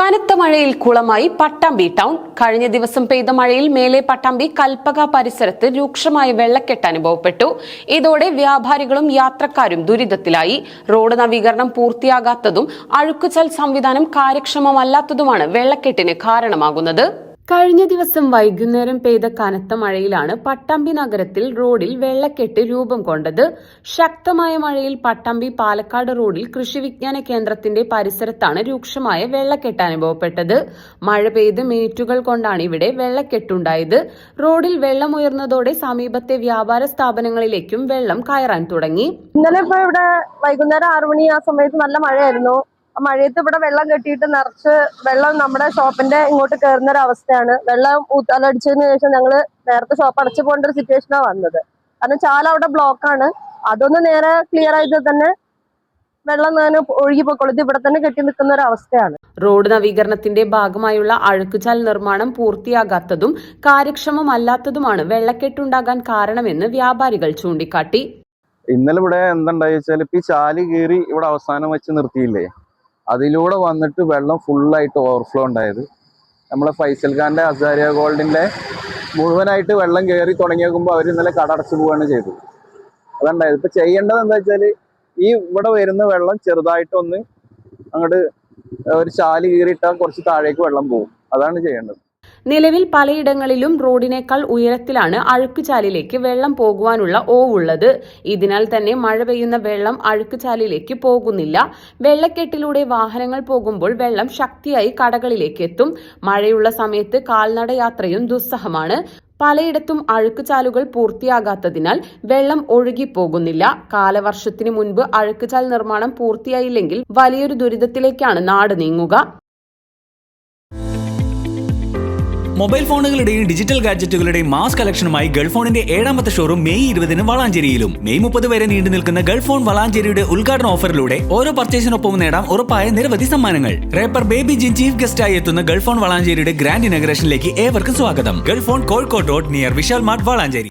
കനത്ത മഴയിൽ കുളമായി പട്ടാമ്പി ടൗൺ. കഴിഞ്ഞ ദിവസം പെയ്ത മഴയിൽ മേലെ പട്ടാമ്പി കൽപ്പക പരിസരത്ത് രൂക്ഷമായ വെള്ളക്കെട്ട് അനുഭവപ്പെട്ടു. ഇതോടെ വ്യാപാരികളും യാത്രക്കാരും ദുരിതത്തിലായി. റോഡ് നവീകരണം പൂർത്തിയാകാത്തതും അഴുക്കുചാൽ സംവിധാനം കാര്യക്ഷമമല്ലാത്തതുമാണ് വെള്ളക്കെട്ടിന് കാരണമാകുന്നത്. കഴിഞ്ഞ ദിവസം വൈകുന്നേരം പെയ്ത കനത്ത മഴയിലാണ് പട്ടാമ്പി നഗരത്തിൽ റോഡിൽ വെള്ളക്കെട്ട് രൂപം കൊണ്ടത്. ശക്തമായ മഴയിൽ പട്ടാമ്പി പാലക്കാട് റോഡിൽ കൃഷി വിജ്ഞാന കേന്ദ്രത്തിന്റെ പരിസരത്താണ് രൂക്ഷമായ വെള്ളക്കെട്ട് അനുഭവപ്പെട്ടത്. മഴ പെയ്ത് മീറ്ററുകൾ കൊണ്ടാണ് ഇവിടെ വെള്ളക്കെട്ടുണ്ടായത്. റോഡിൽ വെള്ളമുയർന്നതോടെ സമീപത്തെ വ്യാപാര സ്ഥാപനങ്ങളിലേക്കും വെള്ളം കയറാൻ തുടങ്ങി. ഇന്നലെ ഇപ്പൊ ഇവിടെ വൈകുന്നേരം 6 മണി ആ സമയത്ത് നല്ല മഴയായിരുന്നു. ആ മഴയത്ത് ഇവിടെ വെള്ളം കെട്ടിയിട്ട് നിറച്ച് വെള്ളം നമ്മുടെ ഷോപ്പിന്റെ ഇങ്ങോട്ട് കയറുന്ന ഒരു അവസ്ഥയാണ്. വെള്ളം ഊത്താലടിച്ചതിന് ശേഷം ഞങ്ങള് നേരത്തെ ഷോപ്പ് അടച്ചു പോകേണ്ട ഒരു സിറ്റുവേഷനാണ് വന്നത്. കാരണം ചാല അവിടെ ബ്ലോക്കാണ്. അതൊന്ന് നേരെ ക്ലിയർ ആയത് തന്നെ വെള്ളം ഒഴുകി പോയിക്കൊള്ളുന്നത് ഇവിടെ തന്നെ കെട്ടി നിൽക്കുന്ന ഒരു അവസ്ഥയാണ്. റോഡ് നവീകരണത്തിന്റെ ഭാഗമായുള്ള അഴുക്കുചാൽ നിർമ്മാണം പൂർത്തിയാകാത്തതും കാര്യക്ഷമമല്ലാത്തതുമാണ് വെള്ളക്കെട്ടുണ്ടാകാൻ കാരണമെന്ന് വ്യാപാരികൾ ചൂണ്ടിക്കാട്ടി. ഇന്നലെ ഇവിടെ എന്തുണ്ടായി വെച്ചാൽ ഇപ്പൊ ഈ ചാല് കീറി ഇവിടെ അവസാനം വെച്ച് നിർത്തിയില്ലേ, അതിലൂടെ വന്നിട്ട് വെള്ളം ഫുള്ളായിട്ട് ഓവർഫ്ലോ ഉണ്ടായത്. നമ്മളെ ഫൈസൽ ഖാന്റെ അസാരിയ ഗോൾഡിന്റെ മുഴുവനായിട്ട് വെള്ളം കയറി തുടങ്ങി നോക്കുമ്പോൾ അവർ ഇന്നലെ കടടച്ചു പോവുകയാണ് ചെയ്തത്. അതുണ്ടായത്. ഇപ്പൊ ചെയ്യേണ്ടത് എന്താ വെച്ചാൽ ഈ ഇവിടെ വരുന്ന വെള്ളം ചെറുതായിട്ടൊന്ന് അങ്ങോട്ട് ഒരു ചാല് കീറിയിട്ടാൽ കുറച്ച് താഴേക്ക് വെള്ളം പോകും. അതാണ് ചെയ്യേണ്ടത്. നിലവിൽ പലയിടങ്ങളിലും റോഡിനേക്കാൾ ഉയരത്തിലാണ് അഴുക്കുചാലിലേക്ക് വെള്ളം പോകുവാനുള്ള ഓവുള്ളത്. ഇതിനാൽ തന്നെ മഴ പെയ്യുന്ന വെള്ളം അഴുക്കുചാലിലേക്ക് പോകുന്നില്ല. വെള്ളക്കെട്ടിലൂടെ വാഹനങ്ങൾ പോകുമ്പോൾ വെള്ളം ശക്തിയായി കടകളിലേക്ക് എത്തും. മഴയുള്ള സമയത്ത് കാൽനട യാത്രയും ദുസ്സഹമാണ്. പലയിടത്തും അഴുക്കുചാലുകൾ പൂർത്തിയാകാത്തതിനാൽ വെള്ളം ഒഴുകിപ്പോകുന്നില്ല. കാലവർഷത്തിന് മുൻപ് അഴുക്കുചാൽ നിർമ്മാണം പൂർത്തിയായില്ലെങ്കിൽ വലിയൊരു ദുരിതത്തിലേക്കാണ് നാട് നീങ്ങുക. മൊബൈൽ ഫോണുകളുടെയും ഡിജിറ്റൽ ഗാഡ്ജറ്റുകളുടെയും മാസ് കളക്ഷനുമായി ഗൾഫോണിന്റെ 7ാമത്തെ ഷോറൂം മെയ് 20 വളാഞ്ചേരിയിലും. മെയ് 30 വരെ നീണ്ടു നിൽക്കുന്ന ഗൾഫോൺ വളാഞ്ചേരിയുടെ ഉദ്ഘാടന ഓഫറിലൂടെ ഓരോ പർച്ചേസിനൊപ്പം നേടാം ഉറപ്പായ നിരവധി സമ്മാനങ്ങൾ. റേപ്പർ ബേബി ജിൻ ചീഫ് ഗസ്റ്റായി എത്തുന്ന ഗൾഫോൺ വളാഞ്ചേരിയുടെ ഗ്രാൻഡ് ഇനോഗ്രേഷനിലേക്ക് ഏവർക്കും സ്വാഗതം. Gulfone Kozhikode road near Vishal mart Valanchery.